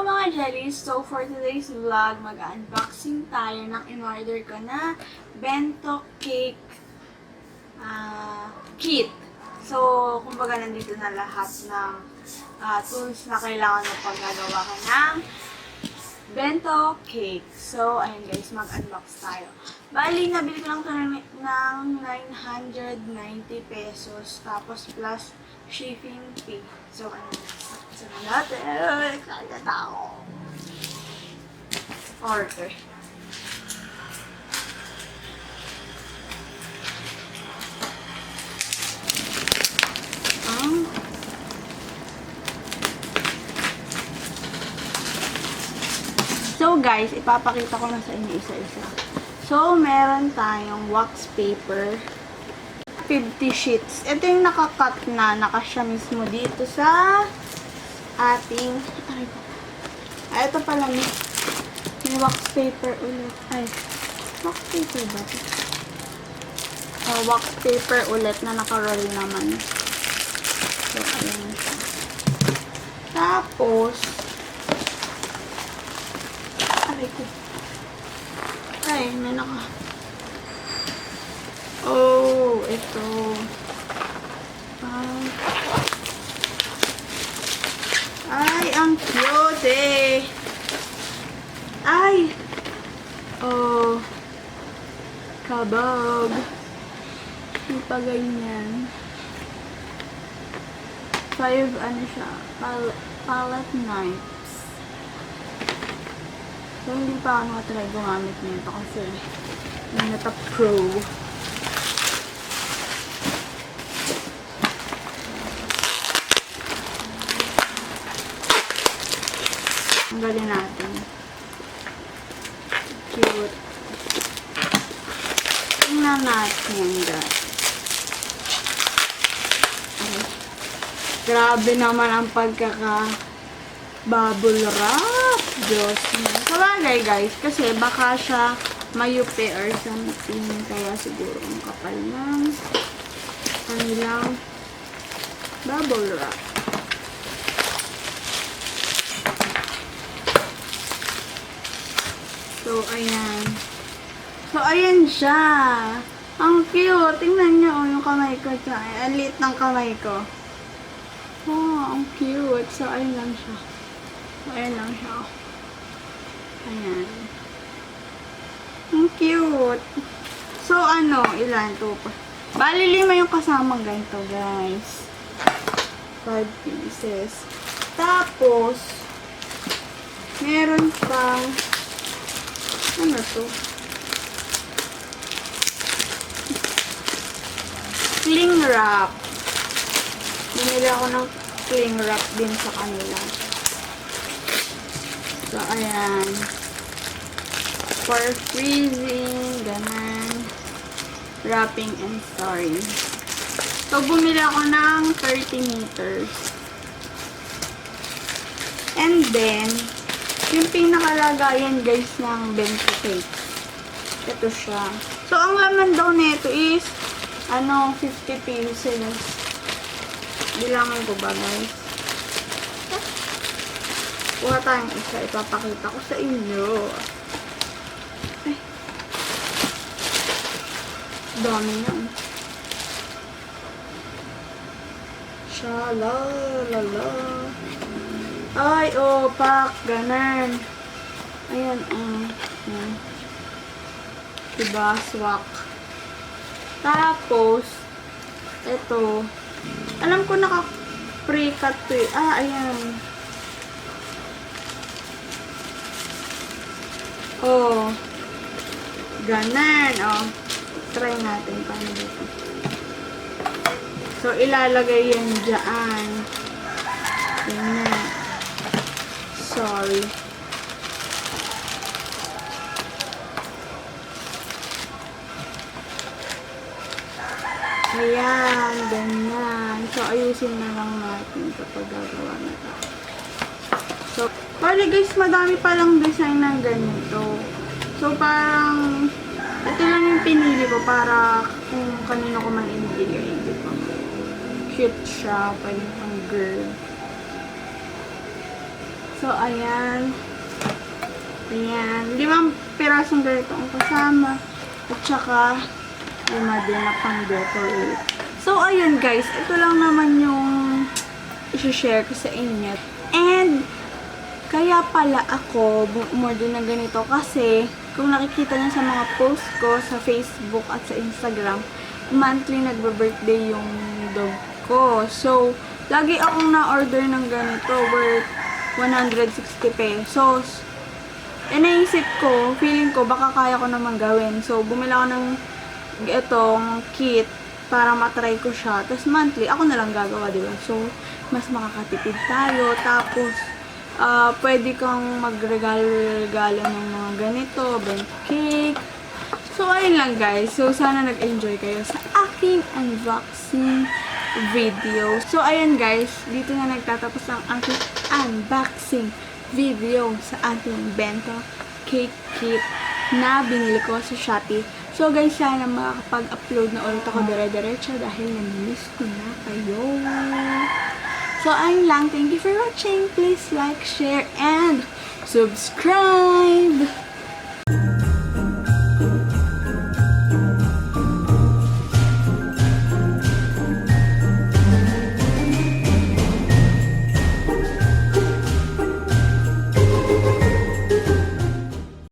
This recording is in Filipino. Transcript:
Hello mga jellies! So for today's vlog, mag-unboxing tayo ng in-order ko na bento cake kit. So, kumbaga nandito na lahat ng tools na kailangan mo pag nagawa ka ng bento cake. So, ayun guys, mag-unbox tayo. Bali, nabili ko lang ito ng 990 pesos. Tapos plus shipping fee. So, ano natin. Excited ako. Order. So guys, ipapakita ko na sa inyo isa-isa. So, meron tayong wax paper. 50 sheets. Ito yung nakakat na. Nakasya mismo dito sa ating ito pala may wax paper ulit. Wax paper ba ito? Wax paper ulit na naka-roll naman. So, ayan siya. Tapos may ito. Ang cute eh. Kabog. Hindi pa ganyan. 5, siya, palette knives. So, hindi pa ako nakatry gumamit nito kasi hindi na pro. Tanggalin natin. Cute. Tingnan natin, guys. Grabe naman ang pagkaka-bubble wrap. Diyos mo. Sabagay, guys, kasi baka siya mayupi or something. Kaya siguro ang kapal ng kanilang bubble wrap. So, ayan. So, ayan siya. Ang cute. Tingnan nyo, yung kamay ko siya. Ang liit ng kamay ko. Ang cute. So, ayan lang siya. Ayan lang siya. Ayan. Ang cute. So, ilan to? Bali, 5 yung kasamang ganito, guys. 5 pieces. Tapos, meron pang to? Cling wrap. Binili ako ng cling wrap din sa kanila. So, ayan. For freezing, ganun. Wrapping and storing. So, bumili ako ng 30 meters. And then, yung pinakalagayan guys ng bento cake. Ito siya. So, ang laman daw nito is 50 pieces. Bilangan ko ba guys? Kuha tayong isa. Ipapakita ko sa inyo. Dami yan. Shalalala. Pak. Ganan. Ayan, diba? Swak. Tapos, ito. Alam ko naka-pre-cut to eh. Ayan. Ganan. Try natin paano dito. So, ilalagay yan dyan. Ganyan. Sorry. Ayan, ganyan. So, ayusin na lang natin kapag gagawa na tayo. So, bali guys, madami palang design ng ganito. So, parang, ito lang yung pinili ko para kung kanino ko man ibigay. Cute siya, pwede pang girl. So, ayan. Ayan. 5 pirasong ganito ang kasama. At saka, 5 din na pang decorate. So, ayun guys. Ito lang naman yung i-share ko sa inyo. And, kaya pala ako bumorder na ganito kasi kung nakikita niyo sa mga post ko sa Facebook at sa Instagram, monthly nagbe-birthday yung dog ko. So, lagi akong na-order ng ganito worth 160 pesos. E naisip ko, feeling ko baka kaya ko naman gawin. So, bumili ako ng itong kit para matry ko siya. Tapos monthly, ako na lang gagawa, diba? So, mas makakatipid tayo. Tapos, pwede kang magregalo-regalo ng mga ganito, bento cake. So, ayun lang guys. So, sana nag-enjoy kayo sa aking unboxing video. So, ayun guys. Dito na nagtatapos ang aking unboxing video sa ating bento cake kit na binili ko sa Shopee. So, guys, sana makakapag-upload na ulit ako dire-diretso dahil namiss ko na kayo. So, ayun lang. Thank you for watching. Please like, share, and subscribe!